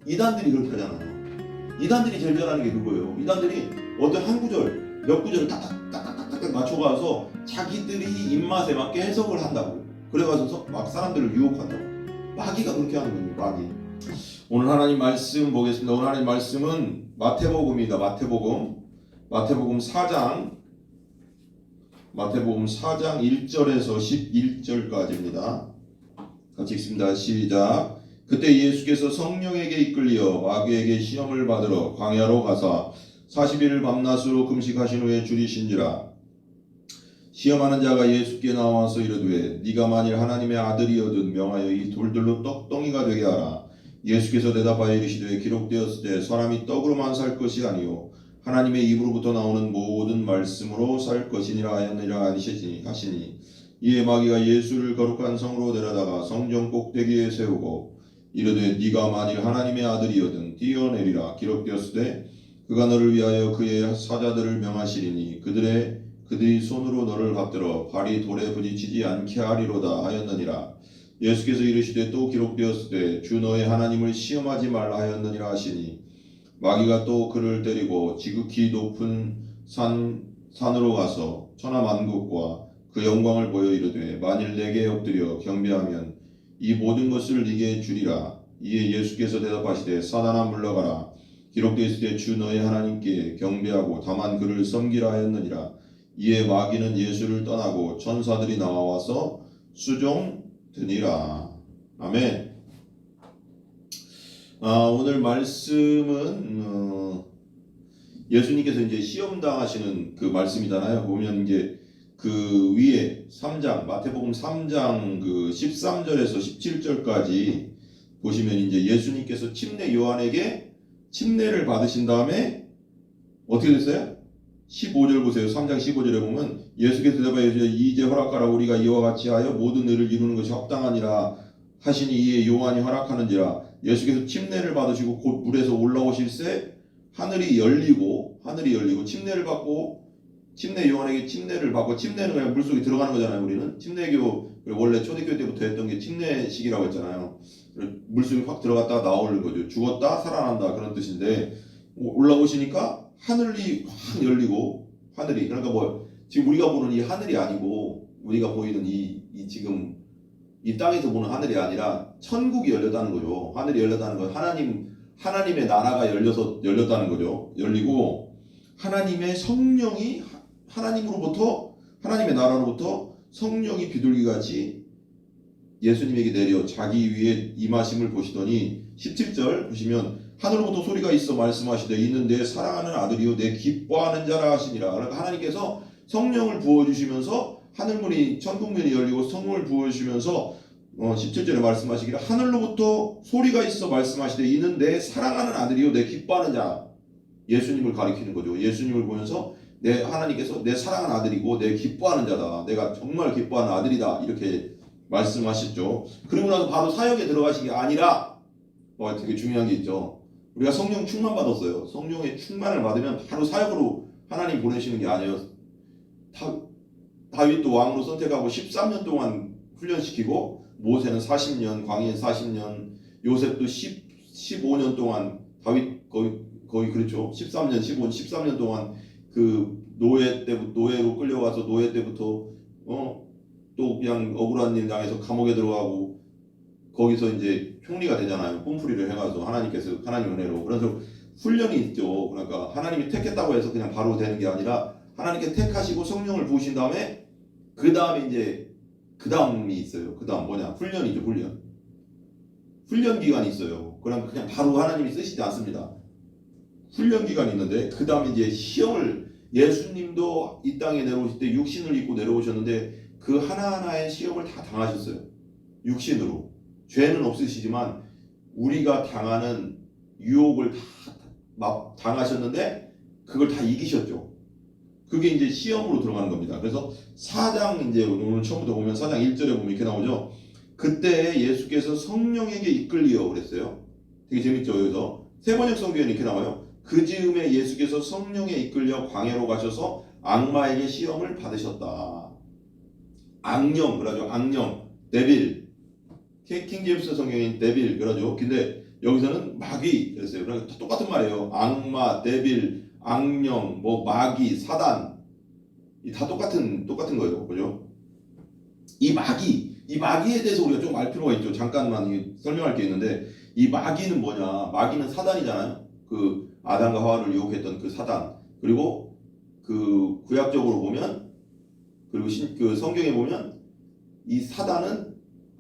이단들이 그렇게 하잖아요. 이단들이 제일 잘하는 게 그거예요. 이단들이 어떤 한 구절, 몇 구절을 딱딱딱딱딱 맞춰가서 자기들이 입맛에 맞게 해석을 한다고. 그래가지고 막 사람들을 유혹한다고. 마귀가 그렇게 하는 거예요. 마귀. 오늘 하나님 말씀 보겠습니다. 오늘 하나님 말씀은 마태복음입니다. 마태복음 4장 1절에서 11절까지입니다. 같이 읽습니다. 시작. 그때 예수께서 성령에게 이끌려 마귀에게 시험을 받으러 광야로 가사 40일 밤낮으로 금식하신 후에 줄이신지라. 시험하는 자가 예수께 나와서 이르되 네가 만일 하나님의 아들이거든 명하여 이 돌들로 떡덩이가 되게 하라. 예수께서 대답하여 이르시되 기록되었을 때 사람이 떡으로만 살 것이 아니요 하나님의 입으로부터 나오는 모든 말씀으로 살 것이니라 하였느니라 하시니 이에 마귀가 예수를 거룩한 성으로 데려다가 성전 꼭대기에 세우고 이르되 네가 만일 하나님의 아들이거든 뛰어내리라. 기록되었을 때 그가 너를 위하여 그의 사자들을 명하시리니 그들이 손으로 너를 받들어 발이 돌에 부딪히지 않게 하리로다 하였느니라. 예수께서 이르시되 또 기록되었을 때 주 너의 하나님을 시험하지 말라 하였느니라 하시니 마귀가 또 그를 데리고 지극히 높은 산으로 가서 천하만국과 그 영광을 보여 이르되 만일 내게 엎드려 경배하면 이 모든 것을 네게 주리라. 이에 예수께서 대답하시되 사단아 물러가라. 기록되었을 때 주 너의 하나님께 경배하고 다만 그를 섬기라 하였느니라. 이에 마귀는 예수를 떠나고 천사들이 나와서 수종드니라. 아멘. 오늘 말씀은 예수님께서 이제 시험 당하시는 그 말씀이잖아요. 보면 이제 그 위에 3장 마태복음 3장 그 13절에서 17절까지 보시면 이제 예수님께서 침례 요한에게 침례를 받으신 다음에 어떻게 됐어요? 15절 보세요. 3장 15절에 보면 예수께서 대답하여 이제 허락하라. 우리가 이와 같이 하여 모든 일을 이루는 것이 합당하니라 하시니 이에 요한이 허락하는지라. 예수께서 침례를 받으시고 곧 물에서 올라오실새 하늘이 열리고 침례를 받고 침례 요한에게 침례를 받고 침례는 그냥 물속에 들어가는 거잖아요. 우리는 침례교 원래 초대교회 때부터 했던 게 침례식이라고 했잖아요. 물속에 확 들어갔다가 나오는 거죠. 죽었다 살아난다 그런 뜻인데 올라오시니까 하늘이 확 열리고 하늘이 그러니까 뭐 지금 우리가 보는 이 하늘이 아니고 우리가 보이는 이 지금 이 땅에서 보는 하늘이 아니라 천국이 열렸다는 거죠. 하늘이 열렸다는 건 하나님의 나라가 열렸다는 거죠. 열리고 하나님의 성령이 하나님의 나라로부터 성령이 비둘기같이 예수님에게 내려 자기 위에 임하심을 보시더니 17절 보시면 하늘로부터 소리가 있어 말씀하시되 이는 내 사랑하는 아들이요 내 기뻐하는 자라 하시니라. 그러니까 하나님께서 성령을 부어주시면서 하늘문이 천국문이 열리고 성령을 부어주시면서 17절에 말씀하시기를 하늘로부터 소리가 있어 말씀하시되 이는 내 사랑하는 아들이요 내 기뻐하는 자. 예수님을 가리키는 거죠. 예수님을 보면서 하나님께서 내 사랑하는 아들이고 내 기뻐하는 자다. 내가 정말 기뻐하는 아들이다. 이렇게 말씀하셨죠. 그리고 나서 바로 사역에 들어가신 게 아니라 되게 중요한 게 있죠. 우리가 성령 충만 받았어요. 성령의 충만을 받으면 바로 사역으로 하나님 보내시는 게 아니에요. 다윗도 왕으로 선택하고 13년 동안 훈련시키고 모세는 40년, 광야에 40년, 요셉도 15년 동안 다윗 거의 그렇죠. 13년, 15년, 13년 동안 그 노예로 끌려가서 노예 때부터 또 그냥 억울한 일 당해서 감옥에 들어가고 거기서 이제 총리가 되잖아요. 뿜풀이를 해가지고 하나님 은혜로. 그래서 훈련이 있죠. 그러니까 하나님이 택했다고 해서 그냥 바로 되는 게 아니라 하나님께 택하시고 성령을 부으신 다음에 그 다음이 있어요. 그 다음 뭐냐? 훈련이죠. 훈련 기간이 있어요. 그럼 그냥 바로 하나님이 쓰시지 않습니다. 훈련 기간이 있는데 그 다음에 이제 시험을 예수님도 이 땅에 내려오실 때 육신을 입고 내려오셨는데 그 하나하나의 시험을 다 당하셨어요. 육신으로. 죄는 없으시지만 우리가 당하는 유혹을 다 당하셨는데 그걸 다 이기셨죠. 그게 이제 시험으로 들어가는 겁니다. 그래서 4장 이제 오늘 처음부터 보면 4장 1절에 보면 이렇게 나오죠. 그때 예수께서 성령에게 이끌리어 그랬어요. 되게 재밌죠. 여기서 세번역 성경에 이렇게 나와요. 그 즈음에 예수께서 성령에 이끌려 광야로 가셔서 악마에게 시험을 받으셨다. 악령 그러죠. 악령 데빌 킹제임스 성경인 데빌 그러죠. 근데 여기서는 마귀 그랬어요. 그러니까 똑같은 말이에요. 악마, 데빌, 악령, 뭐 마귀, 사단 이 다 똑같은 거예요. 그죠? 이 마귀에 대해서 우리가 좀 알 필요가 있죠. 잠깐만 설명할 게 있는데 이 마귀는 뭐냐? 마귀는 사단이잖아요. 그 아담과 하와를 유혹했던 그 사단. 그리고 그 구약적으로 보면 그리고 그 성경에 보면 이 사단은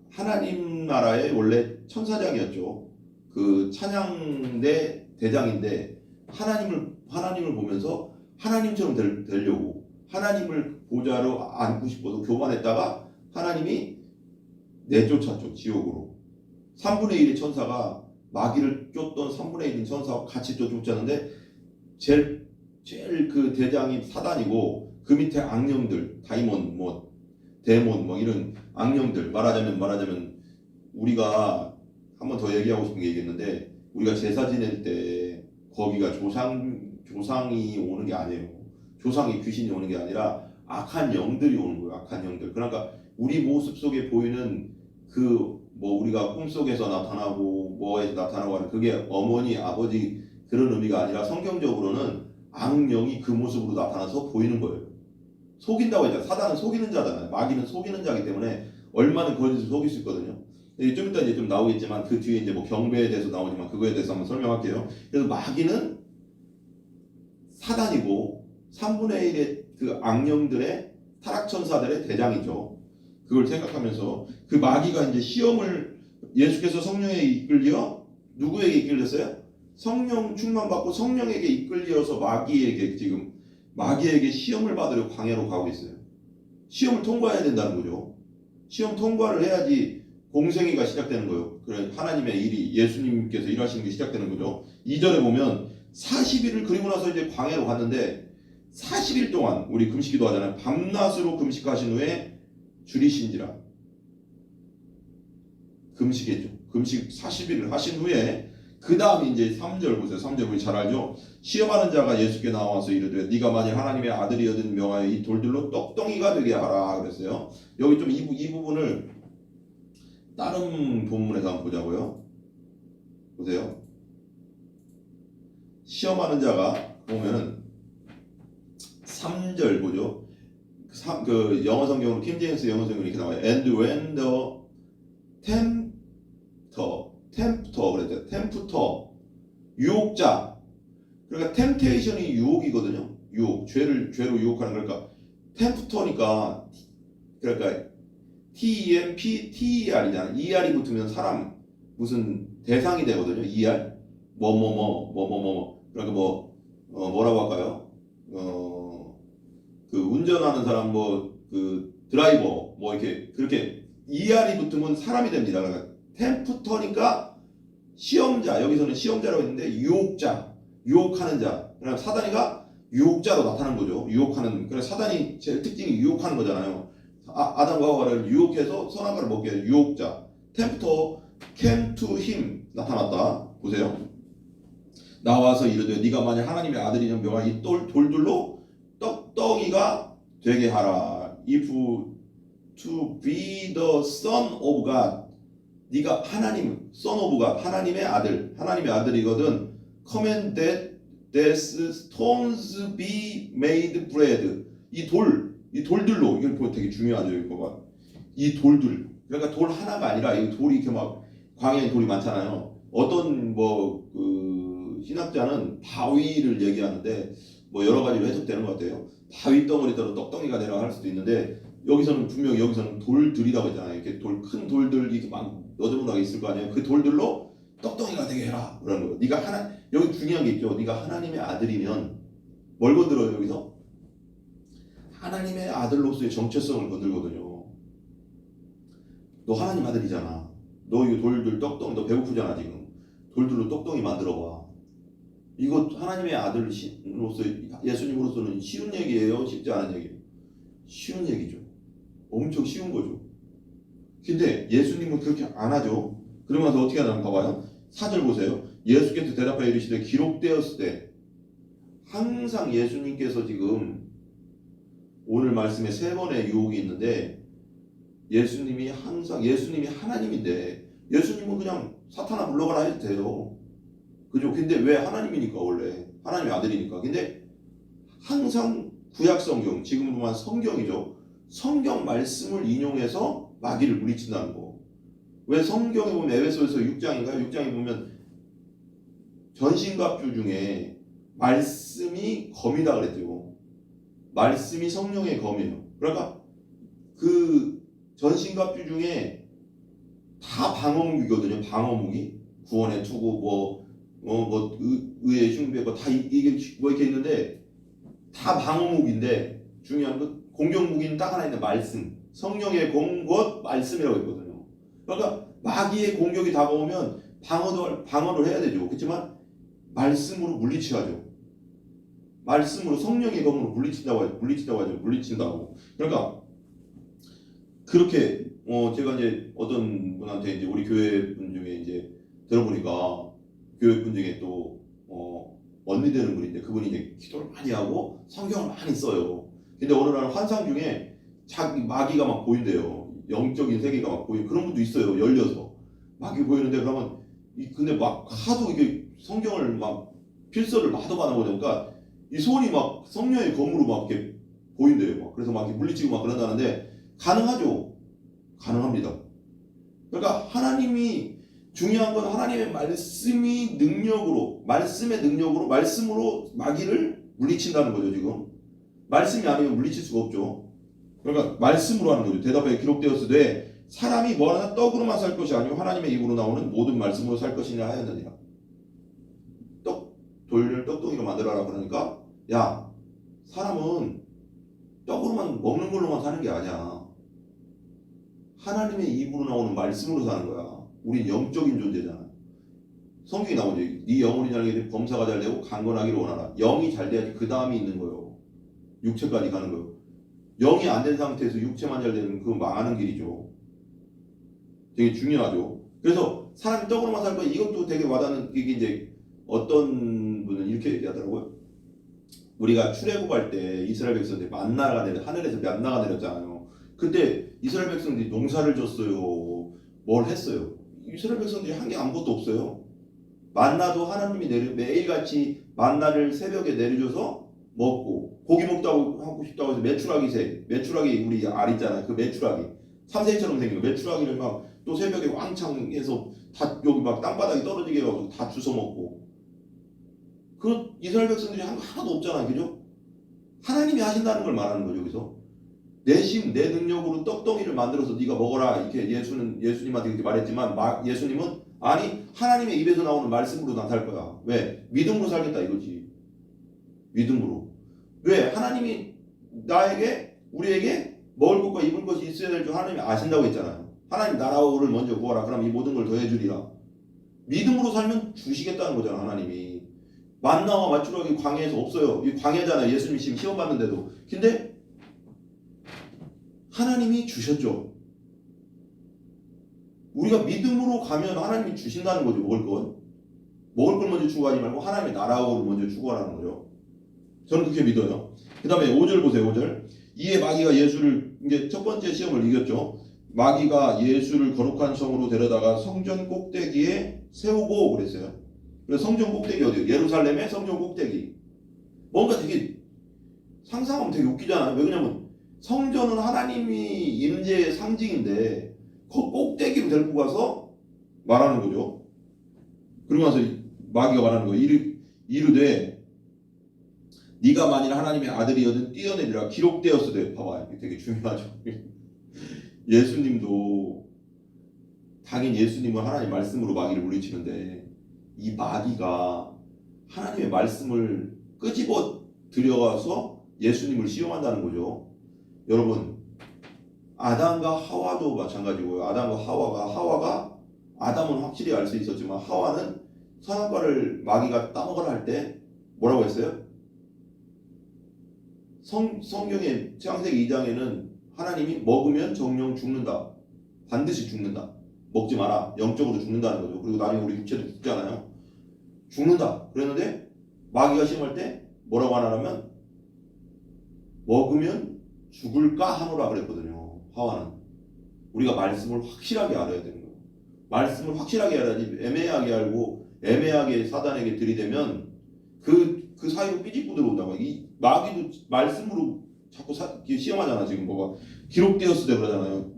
하나님 나라의 원래 천사장이었죠. 그 찬양대 대장인데 하나님을 보면서 하나님처럼 되려고 하나님을 보좌로 앉고 싶어서 교만했다가 하나님이 내쫓았죠. 지옥으로. 3분의 1의 천사가 마귀를 쫓던 3분의 1인 천사와 같이 쫓았는데 제일 그 대장이 사단이고 그 밑에 악령들 다이몬 뭐 데몬 뭐 이런 악령들 말하자면 우리가 한 번 더 얘기하고 싶은 게 있는데 우리가 제사 지낼 때 거기가 조상이 오는 게 아니에요. 조상이 귀신이 오는 게 아니라 악한 영들이 오는 거예요. 악한 영들. 그러니까 우리 모습 속에 보이는 그 뭐 우리가 꿈속에서 나타나고 뭐에서 나타나고 하는 그게 어머니 아버지 그런 의미가 아니라 성경적으로는 악령이 그 모습으로 나타나서 보이는 거예요. 속인다고 했잖아요. 사단은 속이는 자잖아요. 마귀는 속이는 자이기 때문에 얼마나 거짓을 속일 수 있거든요. 좀 이따 이제 좀 나오겠지만 그 뒤에 이제 뭐 경배에 대해서 나오지만 그거에 대해서 한번 설명할게요. 그래서 마귀는 사단이고 3분의 1의 그 악령들의 타락천사들의 대장이죠. 그걸 생각하면서 그 마귀가 이제 시험을 예수께서 성령에 이끌려 누구에게 이끌렸어요? 성령 충만받고 성령에게 이끌려서 마귀에게 시험을 받으려 광야로 가고 있어요. 시험을 통과해야 된다는 거죠. 시험 통과를 해야지 공생애가 시작되는 거예요. 그래 하나님의 일이 예수님께서 일하시는 게 시작되는 거죠. 2절에 보면 40일을 그리고 나서 이제 광야로 갔는데 40일 동안 우리 금식기도 하잖아요. 밤낮으로 금식하신 후에 줄이신지라 금식했죠. 금식 40일을 하신 후에 그 다음에 이제 3절 보세요. 3절 우리 잘 알죠. 시험하는 자가 예수께 나와서 이르되 네가 만일 하나님의 아들이거든 명하여 이 돌들로 떡덩이가 되게 하라 그랬어요. 여기 좀 이 부분을 다른 본문에서 한번 보자고요. 보세요. 시험하는 자가 보면은 3절 보죠. 그 영어 성경으로 킹제임스 영어 성경으로 이렇게 나와요. And when the tempter 그랬죠. tempter 유혹자. 그러니까 temptation이 유혹이거든요. 유혹 죄로 유혹하는 거니까 tempter니까 그러니까 TEMPTER이잖아. ER이 붙으면 사람 무슨 대상이 되거든요. ER 그러니까 뭐라고 할까요? 그 운전하는 사람 그 드라이버 이렇게 그렇게 ER이 붙으면 사람이 됩니다. 그러니까 템프터니까 시험자 여기서는 시험자라고 했는데 유혹자 유혹하는 자. 그러니까 사단이가 유혹자로 나타난 거죠. 유혹하는. 그래서 사단이 제일 특징이 유혹하는 거잖아요. 아담과 하와를 유혹해서 선악과를 먹게 된 유혹자. 템프터 came to him 나타났다. 보세요. 나와서 이르되 네가 만약 하나님의 아들이면 명하 이 돌들로 떡덩이가 되게 하라. If to be the son of God. 네가 하나님 son of God 하나님의 아들이거든. command that these stones be made bread. 이 돌들로 이건 되게 중요하죠. 이거 봐. 이 돌들. 그러니까 돌 하나가 아니라 이 돌이 이렇게 막 광야에 돌이 많잖아요. 어떤 그 신학자는 바위를 얘기하는데 뭐 여러 가지로 해석되는 것 같아요. 바위 덩어리대로 떡덩이가 되라 할 수도 있는데 분명히 여기서는 돌들이라고 했잖아요. 이렇게 큰 돌들 이렇게 막 너저분하게 있을 거 아니에요. 그 돌들로 떡덩이가 되게 해라 그러는 거예요. 여기 중요한 게 있죠. 네가 하나님의 아들이면 뭘 건드려요 여기서? 하나님의 아들로서의 정체성을 건들거든요. 너 하나님 아들이잖아. 너 이 돌들 떡덩이 너 배고프잖아 지금. 돌들로 떡덩이 만들어봐. 이거 하나님의 아들로서 예수님으로서는 쉬운 얘기예요? 쉽지 않은 얘기예요? 쉬운 얘기죠. 엄청 쉬운 거죠. 근데 예수님은 그렇게 안 하죠. 그러면서 어떻게 하나 봐봐요. 4절 보세요. 예수께서 대답하여 이르시되 기록되었을 때 항상 예수님께서 지금 오늘 말씀에 3번의 유혹이 있는데 예수님이 하나님인데 예수님은 그냥 사탄아 물러가라 해도 돼요. 그죠? 근데 왜 하나님이니까 원래 하나님의 아들이니까. 근데 항상 구약 성경, 지금으로 보면 성경이죠. 성경 말씀을 인용해서 마귀를 물리친다는 거. 왜 성경에 보면 에베소에서 6장인가요? 6장에 보면 전신갑주 중에 말씀이 검이다 그랬죠. 말씀이 성령의 검이에요. 그러니까 그 전신갑주 중에 다 방어무기거든요. 방어무기. 구원의 투구, 의의 흉배, 다 이게 뭐 이렇게 있는데 다 방어무기인데 중요한 건 공격무기는 딱 하나 있는 말씀. 성령의 공것 말씀이라고 했거든요. 그러니까 마귀의 공격이 다가오면 방어를 해야 되죠. 그렇지만 말씀으로 물리쳐야죠. 말씀으로 성령의 검으로 물리친다고. 그러니까 그렇게 제가 이제 어떤 분한테 이제 우리 교회 분 중에 이제 들어보니까 교회 분 중에 또 언니 되는 분인데 그분이 이제 기도를 많이 하고 성경을 많이 써요. 근데 어느 날 환상 중에 자기 마귀가 막 보인대요. 영적인 세계가 막 보이는 그런 분도 있어요. 열려서 마귀 보이는데 그러면 근데 막 하도 이게 성경을 막 필서를 마도 보니까 이 손이 막 성령의 검으로 막 이렇게 보인대요. 막 그래서 막 이렇게 물리치고 막 그런다는데 가능하죠. 가능합니다. 그러니까 하나님이 중요한 건 하나님의 말씀의 능력으로 말씀으로 마귀를 물리친다는 거죠. 지금 말씀이 아니면 물리칠 수가 없죠. 그러니까 말씀으로 하는 거죠. 대답에 기록되었으되 사람이 뭐하나 떡으로만 살 것이 아니고 하나님의 입으로 나오는 모든 말씀으로 살 것이냐 하였느니라. 돌을 떡덩이로 만들어라 그러니까 야 사람은 떡으로만 먹는 걸로만 사는 게 아니야. 하나님의 입으로 나오는 말씀으로 사는 거야. 우린 영적인 존재잖아. 성경이 나오죠. 네 영혼이 잘 되게 범사가 잘 되고 강건하기를 원하라. 영이 잘 돼야지 그 다음이 있는 거예요. 육체까지 가는 거예요. 영이 안 된 상태에서 육체만 잘 되면 그건 망하는 길이죠. 되게 중요하죠. 그래서 사람이 떡으로만 살 거야. 이것도 되게 와닿는 이게 이제 어떤 분은 이렇게 얘기하더라고요. 우리가 출애굽할 때 이스라엘 백성들이 하늘에서 만나가 내렸잖아요. 그때 이스라엘 백성들이 농사를 졌어요. 뭘 했어요? 이스라엘 백성들이 한 게 아무것도 없어요. 만나도 하나님이 매일같이 만나를 새벽에 내려줘서 먹고 고기 먹다고 하고 싶다고 해서 메추라기 우리 알 있잖아요. 그 메추라기 삼색처럼 생긴 거 메추라기를 막 또 새벽에 왕창 해서 다 여기 막 땅바닥에 떨어지게 해가지고 다 주워 먹고 그 이스라엘 백성들이 한 거 하나도 없잖아요. 그죠? 하나님이 하신다는 걸 말하는 거죠. 여기서 내 능력으로 떡덩이를 만들어서 네가 먹어라 이렇게 예수님한테 이렇게 말했지만 예수님은 아니 하나님의 입에서 나오는 말씀으로 나 살 거야. 왜? 믿음으로 살겠다 이거지. 믿음으로. 왜? 하나님이 우리에게 먹을 것과 입을 것이 있어야 될 줄 하나님이 아신다고 했잖아요. 하나님 나라를 먼저 구하라. 그럼 이 모든 걸 더해주리라. 믿음으로 살면 주시겠다는 거잖아. 하나님이. 만나와 마추라기 광야에서 없어요. 이 광야잖아요. 예수님이 지금 시험 받는데도. 근데 하나님이 주셨죠. 우리가 믿음으로 가면 하나님이 주신다는 거죠. 먹을 걸 먼저 추구하지 말고 하나님의 나라를 먼저 추구하라는 거죠. 저는 그렇게 믿어요. 그 다음에 5절 보세요. 5절. 이에 마귀가 예수를 이제 첫 번째 시험을 이겼죠. 마귀가 예수를 거룩한 성으로 데려다가 성전 꼭대기에 세우고 그랬어요. 그래서 성전 꼭대기 어디요? 예루살렘의 성전 꼭대기. 뭔가 되게 상상하면 되게 웃기잖아요. 왜냐면 성전은 하나님이 임재의 상징인데 그 꼭대기로 데리고 가서 말하는 거죠. 그러고 나서 마귀가 말하는 거예요. 이르되 네가 만일 하나님의 아들이여든 뛰어내리라 기록되었으되 봐봐요. 되게 중요하죠. 예수님도 당연히 예수님은 하나님 말씀으로 마귀를 물리치는데 이 마귀가 하나님의 말씀을 끄집어 들여와서 예수님을 시험한다는 거죠. 여러분 아담과 하와도 마찬가지고요. 하와가 아담은 확실히 알 수 있었지만 하와는 선악과를 마귀가 따먹으라 할 때 뭐라고 했어요? 성경의 창세기 2장에는 하나님이 먹으면 정령 죽는다. 반드시 죽는다. 먹지 마라. 영적으로 죽는다는 거죠. 그리고 나중에 우리 육체도 죽잖아요. 죽는다. 그랬는데 마귀가 시험할 때 뭐라고 하냐면 먹으면 죽을까 하노라 그랬거든요. 하와는. 우리가 말씀을 확실하게 알아야 되는 거예요. 말씀을 확실하게 알아야지. 애매하게 알고 애매하게 사단에게 들이대면 그 사이로 삐집고 들어온다고. 이 마귀도 말씀으로 자꾸 시험하잖아. 지금 뭐가 기록되었으되 그러잖아요.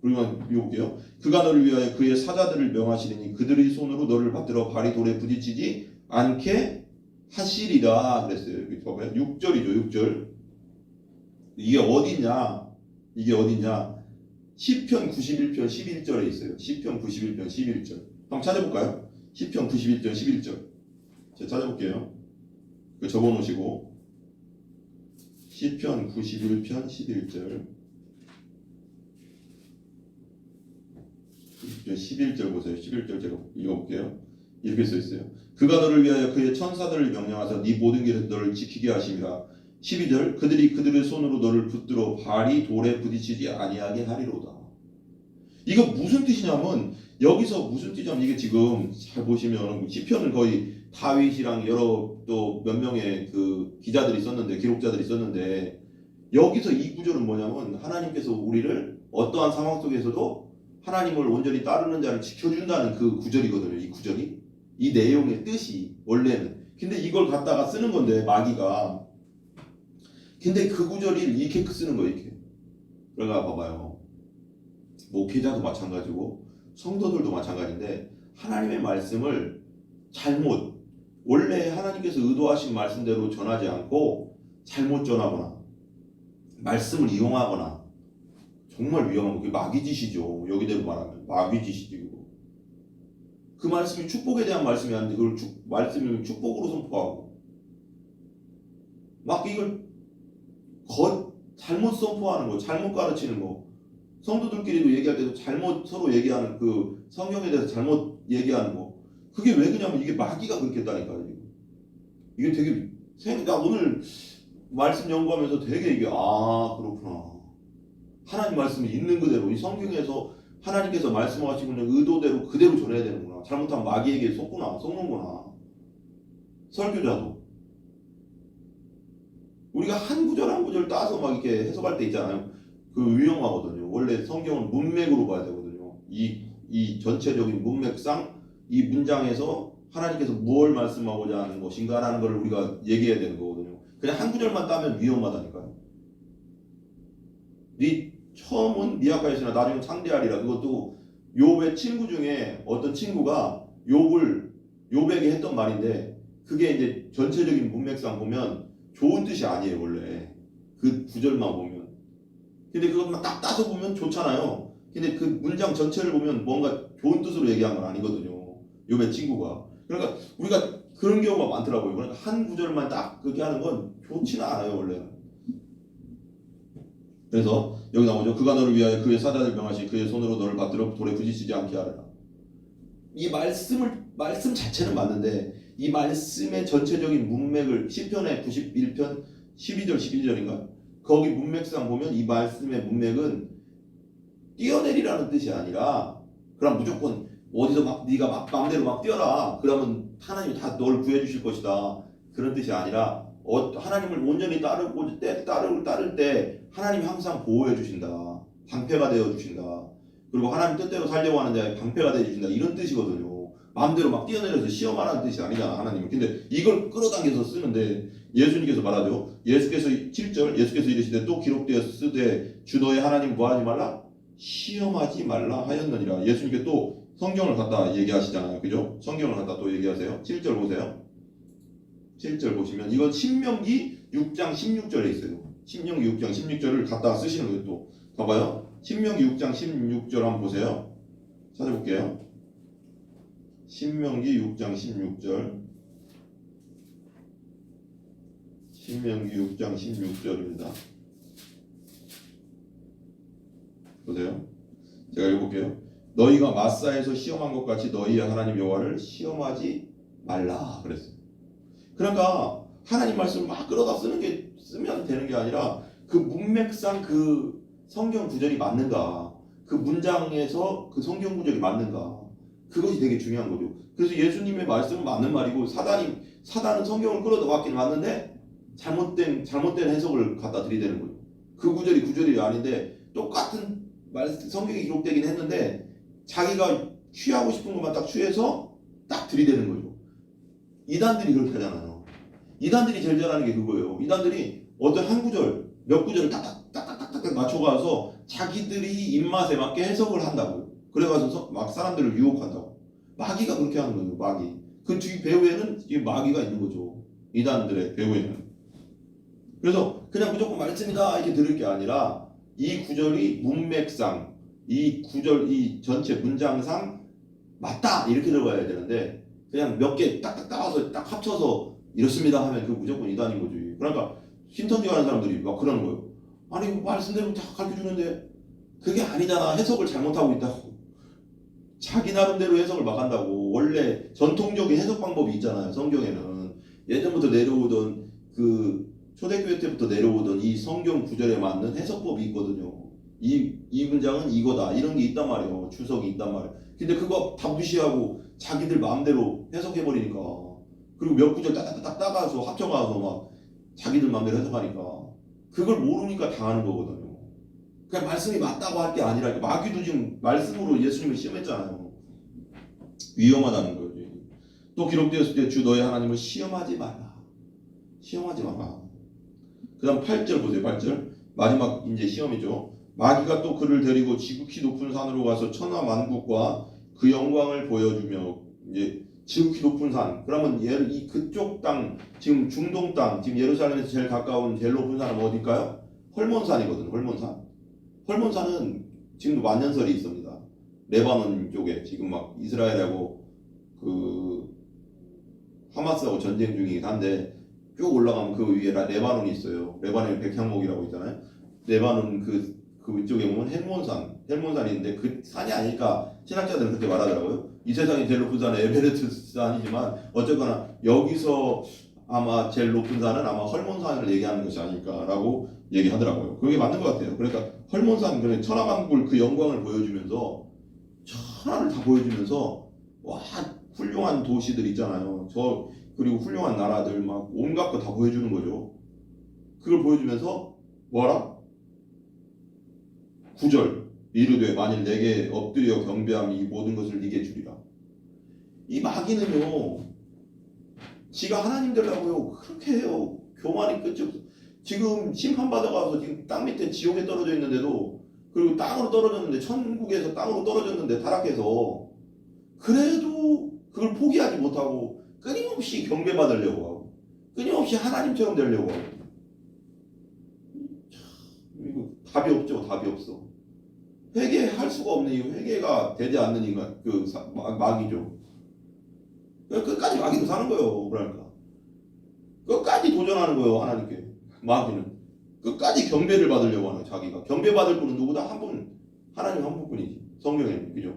우리만 읽어볼게요. 그가 너를 위하여 그의 사자들을 명하시리니 그들의 손으로 너를 받들어 발이 돌에 부딪히지 않게 하시리라 그랬어요. 여기 봐봐요. 6절이죠. 6절. 이게 어디냐? 이게 어디냐? 시편 91편 11절에 있어요. 시편 91편 11절. 한번 찾아볼까요? 시편 91편 11절. 제가 찾아볼게요. 그 적어놓으시고 시편 91편 11절. 11절 보세요. 11절 제가 읽어볼게요. 이렇게 써있어요. 그가 너를 위하여 그의 천사들을 명령하사 네 모든 길에서 너를 지키게 하심이라. 12절 그들이 그들의 손으로 너를 붙들어 발이 돌에 부딪히지 아니하게 하리로다. 이거 무슨 뜻이냐면 여기서 무슨 뜻이냐면 이게 지금 잘 보시면 시편을 거의 다윗이랑 여러 또 몇 명의 그 기자들이 있었는데 기록자들이 있었는데 여기서 이 구절은 뭐냐면 하나님께서 우리를 어떠한 상황 속에서도 하나님을 온전히 따르는 자를 지켜준다는 그 구절이거든요. 이 구절이 이 내용의 뜻이 원래는 근데 이걸 갖다가 쓰는 건데 마귀가 근데 그 구절이 이렇게 쓰는 거예요. 이렇게 그러니까 봐봐요. 목회자도 마찬가지고 성도들도 마찬가지인데 하나님의 말씀을 잘못 원래 하나님께서 의도하신 말씀대로 전하지 않고 잘못 전하거나 말씀을 이용하거나 정말 위험한 거. 그게 마귀짓이죠. 여기대로 말하면 마귀짓이고 그 말씀이 축복에 대한 말씀이 아닌데 그걸 말씀을 축복으로 선포하고 막 이걸 잘못 선포하는 거, 잘못 가르치는 거. 성도들끼리도 얘기할 때도 잘못 서로 얘기하는 그 성경에 대해서 잘못 얘기하는 거. 그게 왜 그러냐면 이게 마귀가 그렇게 했다니까요. 이게 되게 나 오늘 말씀 연구하면서 되게 이게 그렇구나. 하나님 말씀이 있는 그대로 이 성경에서 하나님께서 말씀하시고 있는 의도대로 그대로 전해야 되는구나. 잘못하면 마귀에게 속는구나. 설교자도 우리가 한 구절 한 구절 따서 막 이렇게 해석할 때 있잖아요. 그 위험하거든요. 원래 성경은 문맥으로 봐야 되거든요. 이 전체적인 문맥상 이 문장에서 하나님께서 무엇을 말씀하고자 하는 것인가라는 걸 우리가 얘기해야 되는 거거든요. 그냥 한 구절만 따면 위험하다니까요. 네 처음은 미약하였으나 나중에 창대하리라. 그것도 욥의 친구 중에 어떤 친구가 욥에게 했던 말인데 그게 이제 전체적인 문맥상 보면 좋은 뜻이 아니에요. 원래 그 구절만 보면. 근데 그것만 딱 따서 보면 좋잖아요. 근데 그 문장 전체를 보면 뭔가 좋은 뜻으로 얘기한 건 아니거든요. 욥의 친구가. 그러니까 우리가 그런 경우가 많더라고요. 그러니까 한 구절만 딱 그렇게 하는 건 좋지는 않아요. 원래는. 그래서 여기 나오죠. 그가 너를 위하여 그의 사자를 명하시 그의 손으로 너를 받들어 돌에 부딪히지 않게 하리라. 이 말씀 자체는 맞는데 이 말씀의 전체적인 문맥을 시편의 91편 12절 11절인가? 거기 문맥상 보면 이 말씀의 문맥은 뛰어내리라는 뜻이 아니라 그럼 무조건 어디서 막 네가 막 마음대로 막 뛰어라. 그러면 하나님이 다 널 구해주실 것이다. 그런 뜻이 아니라 하나님을 온전히 따를 때 하나님이 항상 보호해 주신다. 방패가 되어 주신다. 그리고 하나님 뜻대로 살려고 하는데 방패가 되어 주신다. 이런 뜻이거든요. 마음대로 막 뛰어내려서 시험하라는 뜻이 아니잖아. 하나님은. 근데 이걸 끌어당겨서 쓰는데 예수님께서 말하죠. 예수께서 7절 예수께서 이르시되 또 기록되었으되 주 너의 하나님 구하지 말라 시험하지 말라 하였느니라. 예수님께 또 성경을 갖다 얘기하시잖아요. 그죠? 성경을 갖다 또 얘기하세요. 7절 보세요. 7절 보시면 이건 신명기 6장 16절에 있어요. 신명기 6장 16절을 갖다 쓰시는 거예요. 또 봐봐요. 신명기 6장 16절 한번 보세요. 찾아볼게요. 신명기 6장 16절. 신명기 6장 16절입니다. 보세요. 제가 읽어볼게요. 너희가 마사에서 시험한 것 같이 너희의 하나님 여호와를 시험하지 말라 그랬어요. 그러니까 하나님 말씀을 막 끌어다 쓰면 되는 게 아니라 그 문맥상 그 성경 구절이 맞는가, 그 문장에서 그 성경 구절이 맞는가, 그것이 되게 중요한 거죠. 그래서 예수님의 말씀은 맞는 말이고 사단은 성경을 끌어다 왔긴 맞는데 잘못된 해석을 갖다 들이대는 거예요. 그 구절이 아닌데 똑같은 성경이 기록되긴 했는데 자기가 취하고 싶은 것만 딱 취해서 딱 들이대는 거죠. 이단들이 그렇게 하잖아요. 이단들이 제일 잘하는 게 그거예요. 이단들이 어떤 한 구절, 몇 구절을 딱딱딱딱딱 맞춰가서 자기들이 입맛에 맞게 해석을 한다고요. 그래가지고 막 사람들을 유혹한다고. 마귀가 그렇게 하는 거예요. 마귀. 그 뒤 배후에는 이 마귀가 있는 거죠. 이단들의 배후에는. 그래서 그냥 무조건 말씀이다 이렇게 들을 게 아니라 이 구절이 문맥상, 이 구절, 이 전체 문장상 맞다 이렇게 들어가야 되는데 그냥 몇 개 딱딱 따와서 딱 합쳐서 이렇습니다 하면 그 무조건 이단인 거지. 그러니까 신천지 가는 사람들이 막 그러는 거예요. 아니 말씀대로 다 가르쳐주는데 그게 아니잖아. 해석을 잘못하고 있다고. 자기 나름대로 해석을 막 한다고. 원래 전통적인 해석 방법이 있잖아요. 성경에는 예전부터 내려오던 그 초대교회 때부터 내려오던 이 성경 구절에 맞는 해석법이 있거든요. 이 문장은 이거다 이런 게 있단 말이에요. 주석이 있단 말이에요. 근데 그거 다 무시하고 자기들 마음대로 해석해버리니까 그리고 몇 구절 따닥따닥 따가서 합쳐가서 막 자기들 마음대로 해석하니까 그걸 모르니까 당하는 거거든요. 그냥 말씀이 맞다고 할 게 아니라 마귀도 지금 말씀으로 예수님을 시험했잖아요. 위험하다는 거죠. 또 기록되었을 때 주 너의 하나님을 시험하지 마라. 시험하지 마라. 그 다음 8절 보세요. 8절 마지막 이제 시험이죠. 마귀가 또 그를 데리고 지극히 높은 산으로 가서 천하 만국과 그 영광을 보여주며 이제 지극히 높은 산. 그러면 이 그쪽 땅 지금 중동 땅 지금 예루살렘에서 제일 가까운 제일 높은 산은 어딜까요? 헐몬산이거든요. 헐몬산. 헐몬산은 지금도 만년설이 있습니다. 레바논 쪽에 지금 막 이스라엘하고 그 하마스하고 전쟁 중이긴 한데 쭉 올라가면 그 위에 레바논이 있어요. 레바논 백향목이라고 있잖아요. 레바논 그쪽에 보면 헬몬산이 있는데 그 산이 아니니까 신학자들은 그렇게 말하더라고요. 이 세상에 제일 높은 산은 에베레스트 산이지만 어쨌거나 여기서 아마 제일 높은 산은 아마 헐몬산을 얘기하는 것이 아닐까라고 얘기하더라고요. 그게 맞는 것 같아요. 그러니까 헐몬산 천하만국을 그 영광을 보여주면서 천하를 다 보여주면서 와 훌륭한 도시들 있잖아요. 그리고 훌륭한 나라들 막 온갖 거 다 보여주는 거죠. 그걸 보여주면서 뭐라? 9절 이르되 만일 내게 엎드려 경배하면 이 모든 것을 네게 주리라. 이 마귀는요 지가 하나님 되려고요 그렇게 해요. 교만이 끝이 없어. 지금 심판받아가서 지금 땅 밑에 지옥에 떨어져 있는데도 그리고 땅으로 떨어졌는데 천국에서 땅으로 떨어졌는데 타락해서 그래도 그걸 포기하지 못하고 끊임없이 경배받으려고 하고 끊임없이 하나님처럼 되려고 하고 이거 답이 없죠. 답이 없어. 회개할 수가 없는 이유 회개가 되지 않는 인간 마귀죠. 끝까지 마귀도 사는 거예요. 그러니까 끝까지 도전하는 거예요. 하나님께. 마귀는 끝까지 경배를 받으려고 하는 자기가. 경배받을 분은 누구다? 한 분. 하나님 한 분뿐이지. 성경에는. 그죠?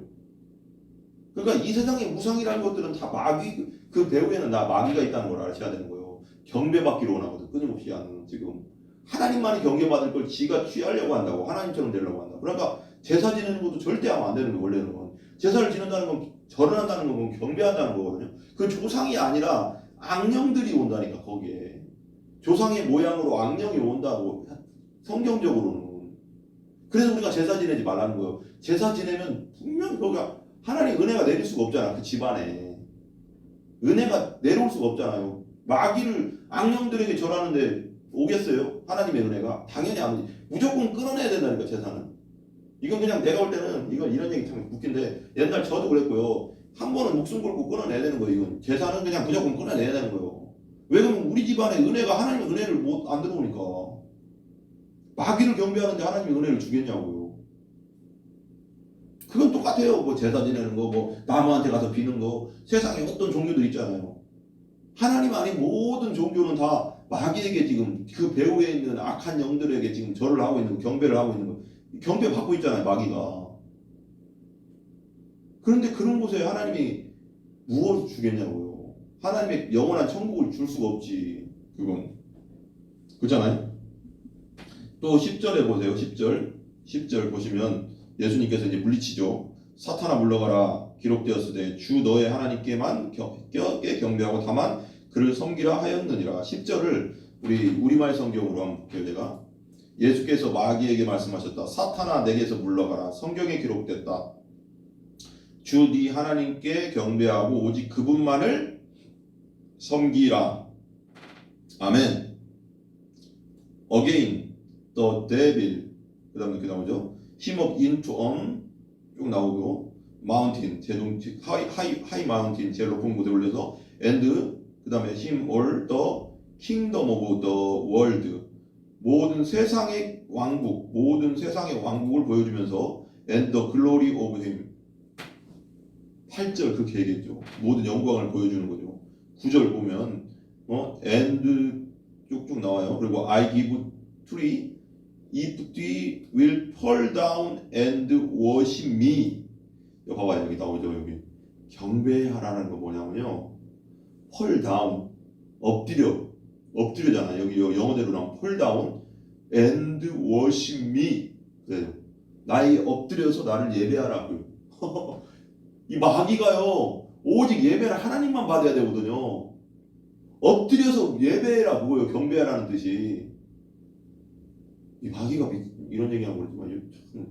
그러니까 이 세상의 우상이라는 것들은 다 마귀 그 배후에는 다 마귀가 있다는 걸 아셔야 되는 거예요. 경배받기로 원하거든. 끊임없이 하는 지금 하나님만이 경배받을 걸 지가 취하려고 한다고. 하나님처럼 되려고 한다. 그러니까 제사 지내는 것도 절대 하면 안 되는 거예요. 원래는 제사를 지낸다는 건 절은한다는 건 경배한다는 거거든요. 그 조상이 아니라 악령들이 온다니까 거기에. 조상의 모양으로 악령이 온다고 성경적으로는. 그래서 우리가 제사 지내지 말라는 거예요. 제사 지내면 분명히 거기가 하나님 은혜가 내릴 수가 없잖아. 그 집안에 은혜가 내려올 수가 없잖아요. 마귀를 악령들에게 절하는데 오겠어요? 하나님의 은혜가? 당연히 안 오지. 무조건 끊어내야 된다니까 제사는. 이건 그냥 내가 볼 때는 이건 이런 얘기 참 웃긴데 옛날 저도 그랬고요. 한 번은 목숨 걸고 끊어내야 되는 거예요. 이건 제사는 그냥 무조건 끊어내야 되는 거예요. 왜 그러면 우리 집안에 은혜가 하나님의 은혜를 안 들어오니까. 마귀를 경배하는데 하나님의 은혜를 주겠냐고요. 그건 똑같아요. 뭐 제사 지내는 거, 뭐 나무한테 가서 비는 거. 세상에 어떤 종교들 있잖아요. 하나님 아닌 모든 종교는 다 마귀에게 지금 그 배후에 있는 악한 영들에게 지금 절을 하고 있는 거, 경배를 하고 있는 거. 경배 받고 있잖아요. 마귀가. 그런데 그런 곳에 하나님이 무엇을 주겠냐고요. 하나님의 영원한 천국을 줄 수가 없지. 그건. 그렇잖아요. 또 10절에 보세요. 10절 보시면 예수님께서 이제 물리치죠. 사탄아 물러가라. 기록되었을 때 주 너의 하나님께만 껴게 경배하고 다만 그를 섬기라 하였느니라. 10절을 우리말 성경으로 한번 볼게요. 제가. 예수께서 마귀에게 말씀하셨다. 사탄아 내게서 물러가라. 성경에 기록됐다. 주 네 하나님께 경배하고 오직 그분만을 섬기라. 아멘. Again, the devil. 그 다음에 이렇게 나오죠. Him up into 쭉 나오고 mountain, high mountain, 제일 높은 곳에 올려서 and 그 다음에 him all the kingdom of the world. 모든 세상의 왕국을 보여주면서 and the glory of him. 8절 그렇게 얘기했죠. 모든 영광을 보여주는 거죠. 9절 보면 and 쭉쭉 나와요. 그리고 I give tree if thee will fall down and worship me. 여기 봐봐요. 여기 나오죠. 여기 경배하라는 거 뭐냐면요. fall down 엎드려잖아. 여기 영어대로 나오면 fall down and worship me. 그래요. 나의 엎드려서 나를 예배하라고요. 이 마귀가요. 오직 예배를 하나님만 받아야 되거든요. 엎드려서 예배해라 그거예요. 경배하라는 뜻이. 이 마귀가 이런 얘기하고 그러지만 참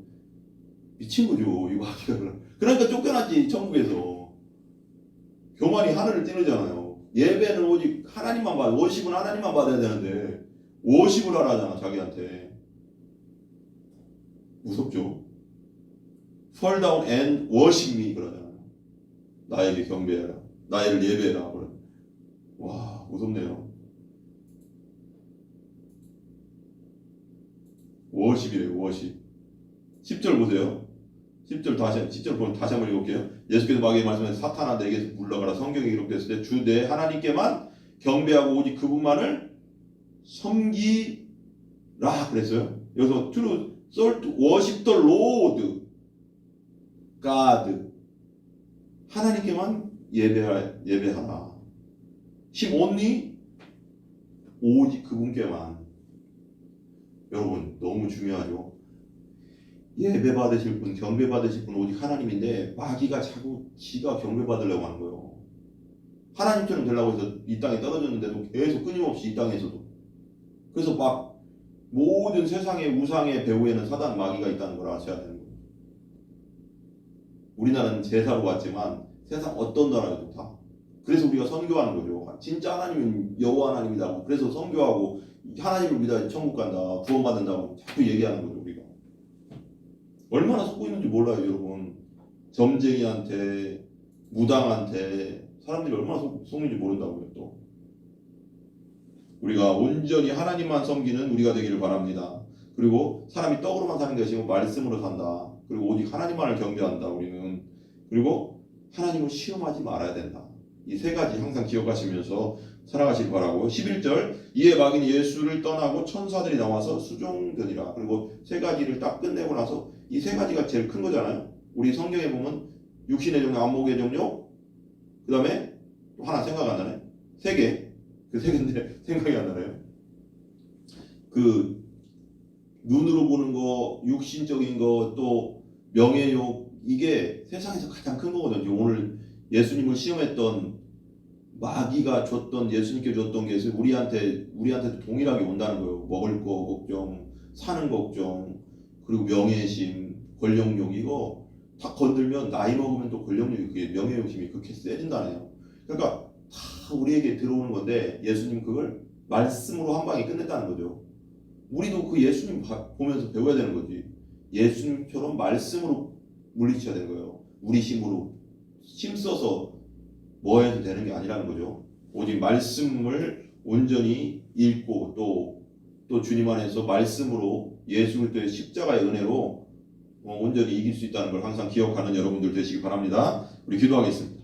미친 거죠. 이 마귀가. 그러니까 쫓겨났지 천국에서. 교만이 하늘을 찌르잖아요. 예배는 오직 하나님만 받아. 워십은 하나님만 받아야 되는데 워십을 하라잖아 자기한테. 무섭죠. Fall down and worship me 그러잖아요. 나에게 경배해라. 나를 예배해라. 그래. 와 무섭네요. 워십이래요. 워십. 10절 보세요. 10절 다시 한번 읽어볼게요. 예수께서 마귀에게 말씀하신 사탄아 내게서 물러가라. 성경에 기록됐을 때 주 내 하나님께만 경배하고 오직 그분만을 섬기라 그랬어요. 여기서 to worship the Lord God. 하나님께만 예배하라. Him only. 오직 그분께만. 여러분 너무 중요하죠. 예배 받으실 분, 경배 받으실 분 오직 하나님인데 마귀가 자꾸 지가 경배 받으려고 하는 거예요. 하나님처럼 되려고 해서 이 땅에 떨어졌는데도 계속 끊임없이 이 땅에서도. 그래서 막 모든 세상의 우상의 배후에는 사단 마귀가 있다는 걸 아셔야 되는 거예요. 우리나라는 제사로 왔지만 세상 어떤 나라에도 다. 그래서 우리가 선교하는 거죠. 진짜 하나님은 여호와 하나님이다. 그래서 선교하고 하나님을 믿어야 천국 간다. 구원받는다고 자꾸 얘기하는 거죠. 우리가. 얼마나 속고 있는지 몰라요. 여러분. 점쟁이한테 무당한테 사람들이 얼마나 속는지 모른다고요. 또 우리가 온전히 하나님만 섬기는 우리가 되기를 바랍니다. 그리고 사람이 떡으로만 사는 것이 아니고 말씀으로 산다. 그리고 오직 하나님만을 경배한다. 우리는. 그리고 하나님을 시험하지 말아야 된다. 이 세 가지 항상 기억하시면서 살아가시길 바라고. 11절 이에 마귀는 예수를 떠나고 천사들이 나와서 수종되니라. 그리고 세 가지를 딱 끝내고 나서 이 세 가지가 제일 큰 거잖아요. 우리 성경에 보면 육신의 종료, 안목의 종료, 그 다음에 또 하나 생각 안 나네. 세 개. 그 세 개인데 생각이 안 나네요. 그 눈으로 보는 거, 육신적인 거, 또 명예욕, 이게 세상에서 가장 큰 거거든요. 오늘 예수님을 시험했던 마귀가 줬던, 예수님께 줬던 게 우리한테도 동일하게 온다는 거예요. 먹을 거 걱정, 사는 걱정, 그리고 명예심, 권력욕, 이거 다 건들면 나이 먹으면 또 권력욕이, 그게 명예욕심이 그렇게 세진다네요. 그러니까 다 우리에게 들어오는 건데 예수님 그걸 말씀으로 한 방에 끝냈다는 거죠. 우리도 그 예수님 보면서 배워야 되는 거지. 예수님처럼 말씀으로 물리쳐야 되는 거예요. 우리 힘으로 힘써서 뭐 해도 되는 게 아니라는 거죠. 오직 말씀을 온전히 읽고 또 주님 안에서 말씀으로 예수 그리스도의 십자가의 은혜로 온전히 이길 수 있다는 걸 항상 기억하는 여러분들 되시기 바랍니다. 우리 기도하겠습니다.